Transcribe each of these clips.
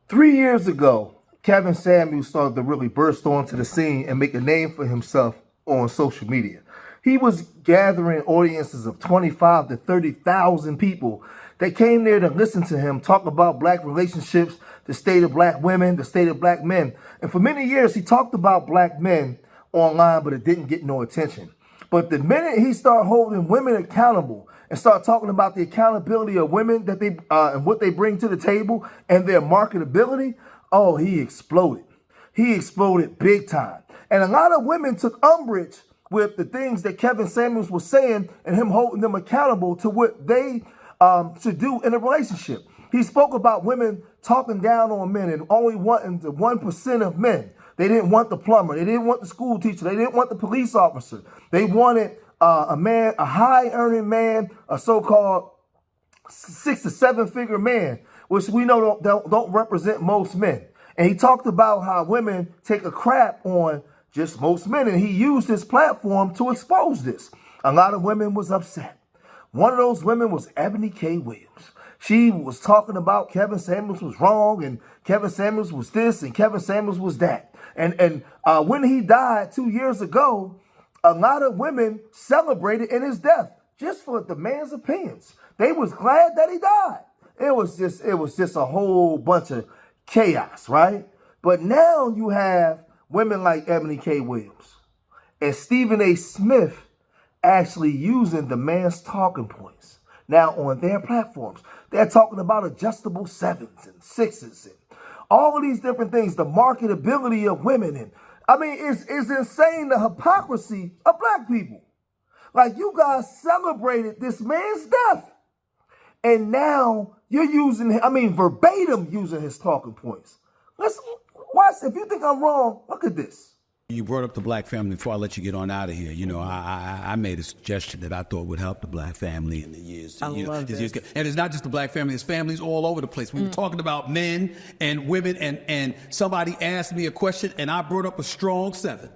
3 years ago, Kevin Samuels started to really burst onto the scene and make a name for himself on social media. He was gathering audiences of 25 to 30,000 people that came there to listen to him talk about black relationships, the state of black women, the state of black men. And for many years, he talked about black men online, but it didn't get no attention. But the minute he started holding women accountable and start talking about the accountability of women that they and what they bring to the table and their marketability, oh, he exploded. He exploded big time. And a lot of women took umbrage with the things that Kevin Samuels was saying and him holding them accountable to what they should do in a relationship. He spoke about women talking down on men and only wanting the 1% of men. They didn't want the plumber. They didn't want the school teacher. They didn't want the police officer. They wanted a man, a high-earning man, a so-called 6 to 7 figure man, which we know don't represent most men. And he talked about how women take a crap on just most men, and he used his platform to expose this. A lot of women was upset. One of those women was Eboni K. Williams. She was talking about Kevin Samuels was wrong, and Kevin Samuels was this, and Kevin Samuels was that. And when he died 2 years ago, a lot of women celebrated in his death just for the man's opinions. They was glad that he died. It was just a whole bunch of chaos, right? But now you have women like Eboni K. Williams and Stephen A. Smith actually using the man's talking points now on their platforms. They're talking about adjustable 7s and 6s and all of these different things, the marketability of women. And I mean, it's insane, the hypocrisy of black people. Like, you guys celebrated this man's death. And now you're using, verbatim using his talking points. Let's watch. If you think I'm wrong, look at this. You brought up the black family before I let you get on out of here. You know, I made a suggestion that I thought would help the black family in the years. And it's not just the black family, it's families all over the place. We were talking about men and women, and somebody asked me a question, and I brought up a strong 7.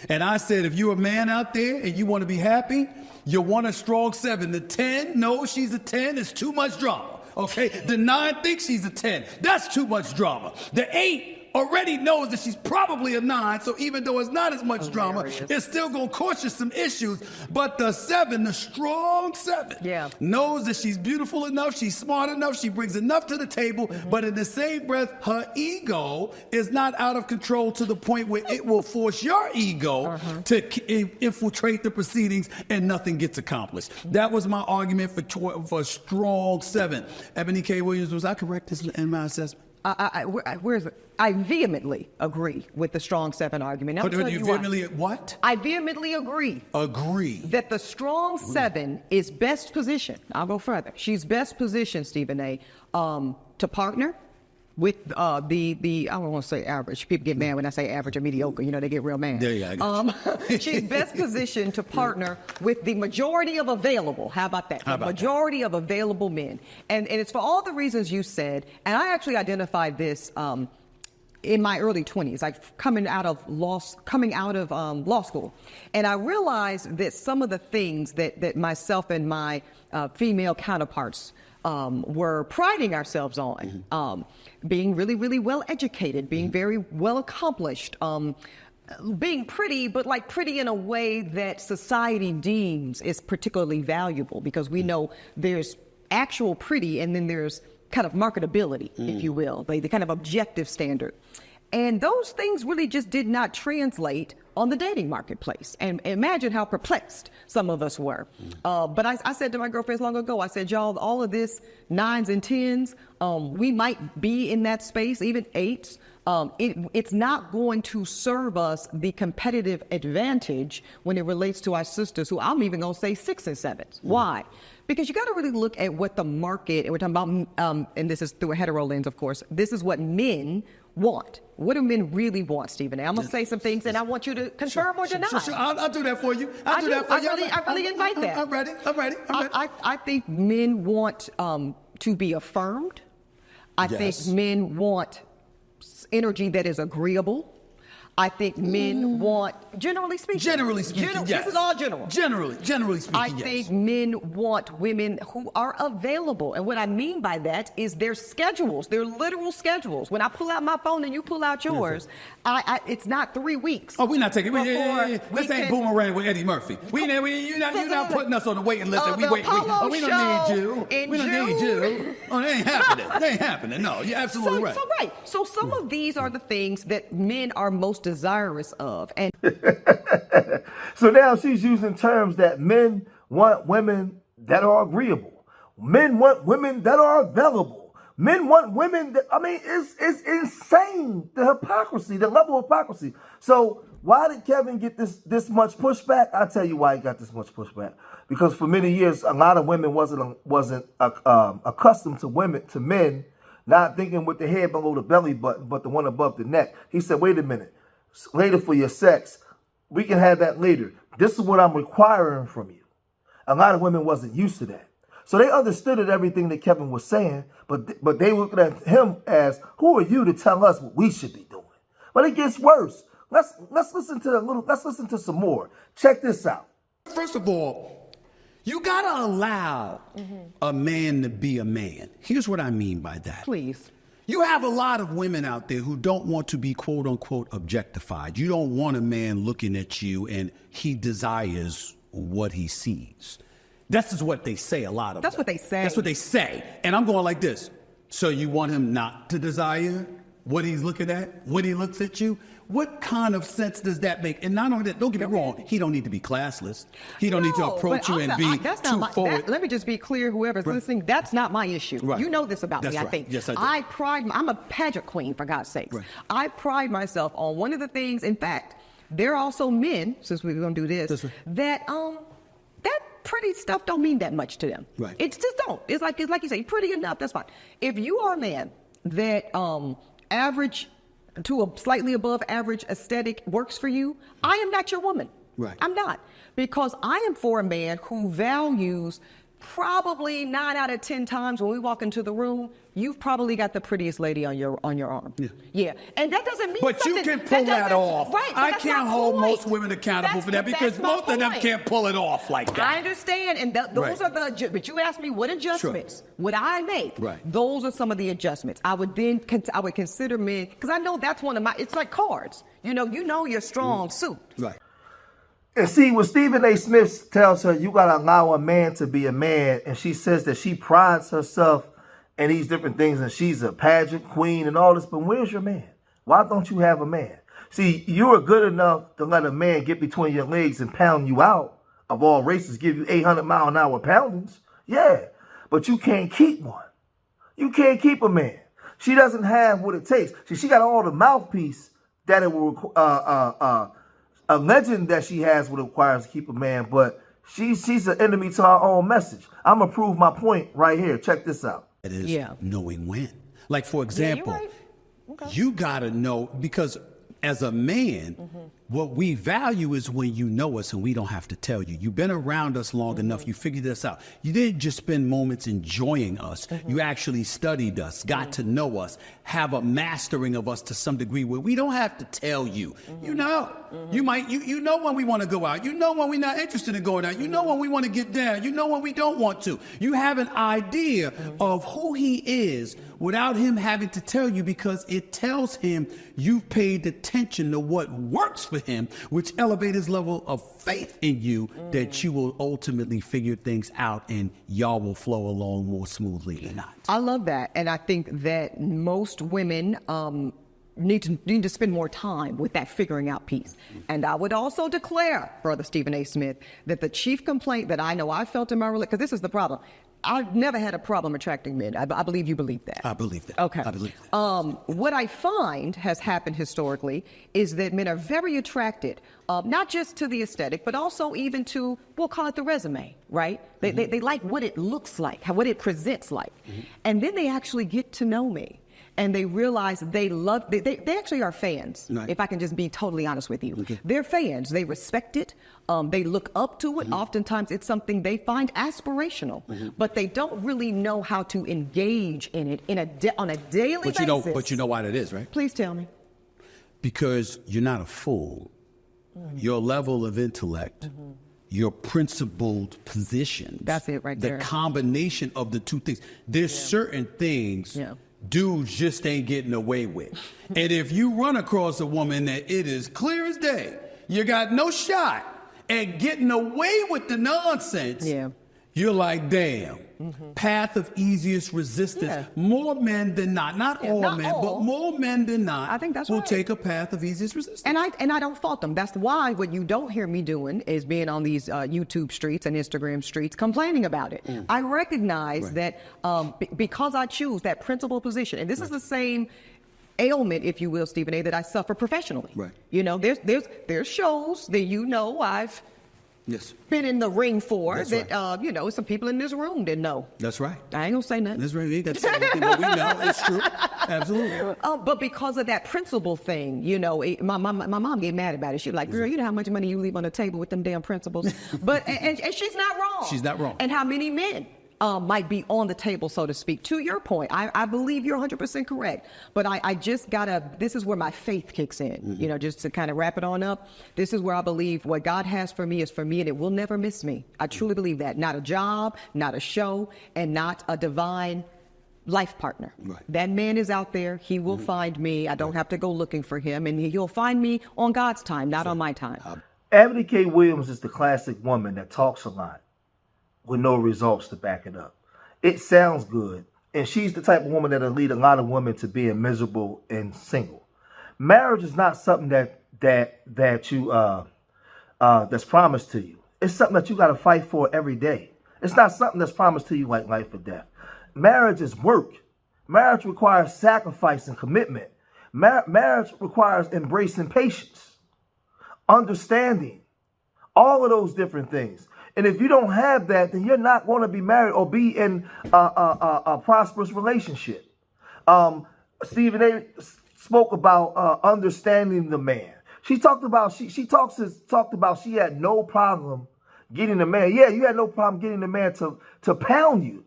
And I said, if you're a man out there and you want to be happy, you want a strong 7. The 10, no, she's a 10, it's too much drama. Okay, the 9 thinks she's a 10. That's too much drama. The 8 already knows that she's probably a 9, so even though it's not as much drama, it's still going to cause you some issues. But the 7, the strong 7, knows that she's beautiful enough, she's smart enough, she brings enough to the table, but in the same breath, her ego is not out of control to the point where it will force your ego to infiltrate the proceedings and nothing gets accomplished. That was my argument for a strong 7. Eboni K. Williams, was I correct in my assessment? Where is it? I vehemently agree with the strong 7 argument. Now, you vehemently what? I vehemently agree. Agree. That the strong 7 is best positioned. I'll go further. She's best positioned, Stephen A., to partner with the I don't want to say average. People get mad when I say average or mediocre. You know, they get real mad. There you go. She's best positioned to partner with the majority of available. How about that? The majority of available men. And it's for all the reasons you said. And I actually identified this in my early 20s, like coming out of law school. And I realized that some of the things that myself and my female counterparts were priding ourselves on, being really, really well educated, being very well accomplished, being pretty, but like pretty in a way that society deems is particularly valuable, because we know there's actual pretty and then there's kind of marketability, if you will, the kind of objective standard. And those things really just did not translate on the dating marketplace. And imagine how perplexed some of us were. But I said to my girlfriends long ago, I said, y'all, all of this 9s and 10s, we might be in that space, even 8s. It's not going to serve us the competitive advantage when it relates to our sisters, who I'm even going to say 6 and 7s. Why? Because you got to really look at what the market, and we're talking about, and this is through a hetero lens, of course, this is what men want. What do men really want, Stephen A.? I'm going to say some things, and I want you to confirm or deny. Sure. I'll do that for you. I really invite that. I'm ready. I think men want to be affirmed. I think men want energy that is agreeable. I think men want, generally speaking. Generally speaking, yes. This is all general. Generally speaking, I yes. think men want women who are available. And what I mean by that is their schedules, their literal schedules. When I pull out my phone and you pull out yours, it's not 3 weeks. Oh, we're not taking This ain't Boomerang with Eddie Murphy. You're not putting us on the waiting list. And we don't need you. We don't need you. Oh, they ain't happening. They ain't happening. No, you're absolutely right. So some of these are the things that men are most desirous of. And so now she's using terms that men want women that are agreeable. Men want women that are available. Men want women that, it's insane, the hypocrisy, the level of hypocrisy. So why did Kevin get this much pushback? I'll tell you why he got this much pushback. Because for many years, a lot of women wasn't accustomed to men not thinking with the head below the belly button, but the one above the neck. He said, wait a minute, later for your sex, we can have that later. This is what I'm requiring from you. A lot of women wasn't used to that. So they understood everything that Kevin was saying, but they looked at him as, who are you to tell us what we should be doing? But it gets worse. Let's listen to some more. Check this out. First of all, you gotta allow a man to be a man. Here's what I mean by that. please. You have a lot of women out there who don't want to be quote unquote objectified. You don't want a man looking at you and he desires what he sees. This is what they say, a lot of That's them. what they say. That's what they say. And I'm going like this. So you want him not to desire what he's looking at when he looks at you? What kind of sense does that make? And not only that, don't get me wrong, he don't need to be classless. He don't need to approach you and be too forward. Let me just be clear, whoever's listening, that's not my issue. Right. You know this about That's me, I right. think. Yes, I do. I'm a pageant queen, for God's sakes. Right. I pride myself on one of the things, in fact, there are also men, since we're going to do this, that pretty stuff don't mean that much to them. Right. It just don't. It's like you say, pretty enough, that's fine. If you are a man that average to a slightly above average aesthetic works for you, I am not your woman. Right. I'm not. Because I am for a man who values probably 9 out of 10 times when we walk into the room, you've probably got the prettiest lady on your arm. Yeah. And that doesn't mean But something. you can pull that off. Right. I can't hold most women accountable for that because most of them can't pull it off like that. I understand. And those are the, but you asked me what adjustments would I make? Right. Those are some of the adjustments. I would consider men, because I know that's one of my, it's like cards. You know your strong suit. Right. And see, when Stephen A. Smith tells her, you got to allow a man to be a man, and she says that she prides herself in these different things, and she's a pageant queen and all this, but where's your man? Why don't you have a man? See, you are good enough to let a man get between your legs and pound you out, of all races, give you 800-mile-an-hour poundings. Yeah, but you can't keep one. You can't keep a man. She doesn't have what it takes. See, she got all the mouthpiece that it will a legend that she has what it requires to keep a man, but she's an enemy to our own message. I'm going to prove my point right here. Check this out. It is knowing when. Like, for example, you're you got to know, because as a man, what we value is when you know us and we don't have to tell you. You've been around us long enough. You figured this out. You didn't just spend moments enjoying us. You actually studied us, got to know us, have a mastering of us to some degree where we don't have to tell you. You know. You know when we want to go out. You know when we're not interested in going out. You know when we want to get down. You know when we don't want to. You have an idea of who he is without him having to tell you, because it tells him you've paid attention to what works for him, which elevates his level of faith in you that you will ultimately figure things out and y'all will flow along more smoothly than not. I love that. And I think that most women need to spend more time with that figuring out piece. And I would also declare, Brother Stephen A. Smith, that the chief complaint that I know I felt in my relationship, because this is the problem. I've never had a problem attracting men. I believe you believe that. I believe that. Okay. I believe that. What I find has happened historically is that men are very attracted, not just to the aesthetic, but also even to, we'll call it the resume, right? They like what it looks like, what it presents like. And then they actually get to know me. And they realize they actually are fans, right. If I can just be totally honest with you. Okay. They're fans. They respect it. They look up to it. Oftentimes it's something they find aspirational, but they don't really know how to engage in it on a daily basis. But you know why that is, right? Please tell me. because you're not a fool. Your level of intellect, your principled position. That's it right there. The combination of the two things. There's certain things dudes just ain't getting away with. And if you run across a woman that it is clear as day, you got no shot at getting away with the nonsense, you're like, damn. Path of easiest resistance. More men than not all not men, all. but more men than not, I think that's will right. take a path of easiest resistance. And I don't fault them. That's why what you don't hear me doing is being on these YouTube streets and Instagram streets complaining about it. I recognize that because I choose that principal position, and this is the same ailment, if you will, Stephen A., that I suffer professionally. Right. You know, there's shows that I've been in the ring for. That's that right. Some people in this room didn't know. That's right. I ain't gonna say nothing. That's right. We ain't got to say anything, but we know it's true. Absolutely. But because of that principle thing, my mom get mad about it. She's like, girl, you know how much money you leave on the table with them damn principles. But and she's not wrong. She's not wrong. And how many men might be on the table, so to speak. To your point, I believe you're 100% correct. But I just this is where my faith kicks in, just to kind of wrap it on up. This is where I believe what God has for me is for me, and it will never miss me. I truly believe that. Not a job, not a show, and not a divine life partner. Right. That man is out there. He will find me. I don't have to go looking for him, and he'll find me on God's time, not on my time. Eboni K. Williams is the classic woman that talks a lot with no results to back it up. It sounds good, and she's the type of woman that'll lead a lot of women to being miserable and single. Marriage is not something that you that's promised to you. It's something that you got to fight for every day. It's not something that's promised to you like life or death. Marriage is work. Marriage requires sacrifice and commitment. Marriage requires embracing patience, understanding, all of those different things. And if you don't have that, then you're not going to be married or be in a prosperous relationship. Stephen A. spoke about understanding the man. She talked about she had no problem getting the man. Yeah, you had no problem getting the man to pound you,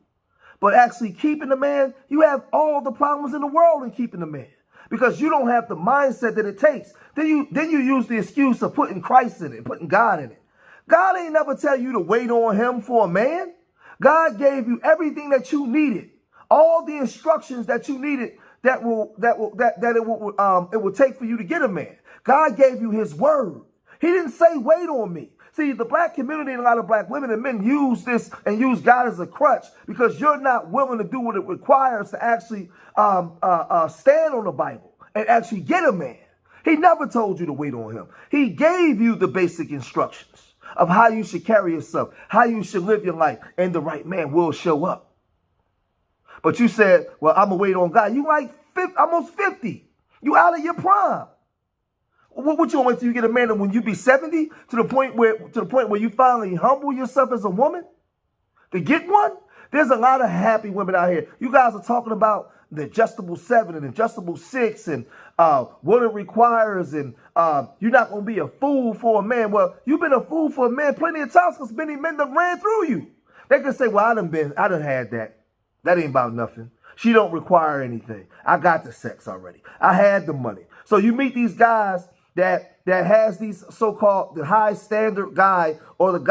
but actually keeping the man, you have all the problems in the world in keeping the man because you don't have the mindset that it takes. Then you use the excuse of putting Christ in it, putting God in it. God ain't never tell you to wait on him for a man. God gave you everything that you needed, all the instructions that you needed that it will take for you to get a man. God gave you his word. He didn't say wait on me. See, the black community and a lot of black women and men use this and use God as a crutch because you're not willing to do what it requires to actually stand on the Bible and actually get a man. He never told you to wait on him. He gave you the basic instructions of how you should carry yourself, how you should live your life, and the right man will show up. But you said, well, I'm going to wait on God. You like almost 50. You out of your prime. What you want till you get a man when you be 70 to the point where you finally humble yourself as a woman to get one? There's a lot of happy women out here. You guys are talking about the adjustable 7 and adjustable 6 and what it requires and you're not going to be a fool for a man. Well, you've been a fool for a man plenty of times because many men that ran through you. They can say, well, I done had that. That ain't about nothing. She don't require anything. I got the sex already. I had the money. So you meet these guys that has these so-called the high standard guy or the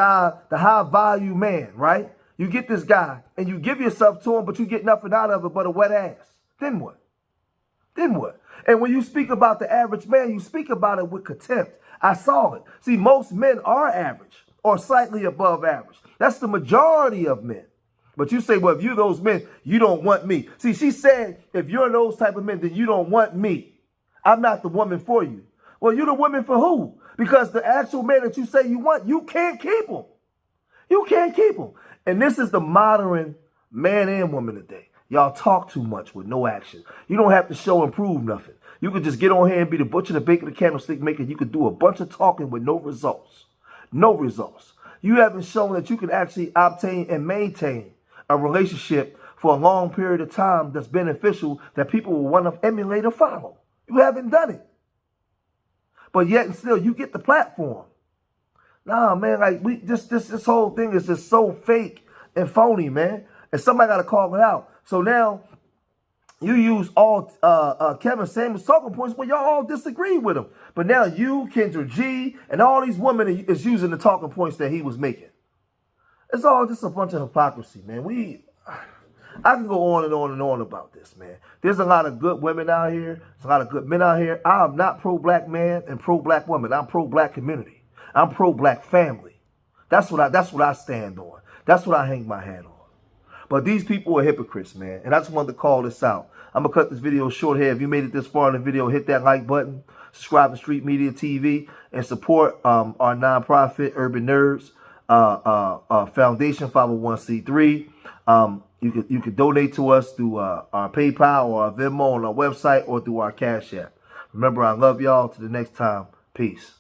high value man, right? You get this guy and you give yourself to him, but you get nothing out of it but a wet ass. Then what? And when you speak about the average man, you speak about it with contempt. I saw it. See, most men are average or slightly above average. That's the majority of men. But you say, well, if you're those men, you don't want me. See, she said, if you're those type of men, then you don't want me. I'm not the woman for you. Well, you're the woman for who? Because the actual man that you say you want, you can't keep him. You can't keep him. And this is the modern man and woman today. Y'all talk too much with no action. You don't have to show and prove nothing. You could just get on here and be the butcher, the baker, the candlestick maker. You could do a bunch of talking with no results. No results. You haven't shown that you can actually obtain and maintain a relationship for a long period of time that's beneficial that people will want to emulate or follow. You haven't done it. But yet and still, you get the platform. Nah, man, like this whole thing is just so fake and phony, man. And somebody got to call it out. So now, you use all Kevin Samuels talking points when y'all all disagree with him. But now you, Kendra G, and all these women is using the talking points that he was making. It's all just a bunch of hypocrisy, man. I can go on and on and on about this, man. There's a lot of good women out here. There's a lot of good men out here. I am not pro-black man and pro-black woman. I'm pro-black community. I'm pro-black family. That's what I stand on. That's what I hang my hat on. But these people are hypocrites, man. And I just wanted to call this out. I'm going to cut this video short here. If you made it this far in the video, hit that like button. Subscribe to Street Media TV. And support our nonprofit, Urban Nerds Foundation, 501c3. You can donate to us through our PayPal or our Venmo on our website or through our Cash App. Remember, I love y'all. Till the next time. Peace.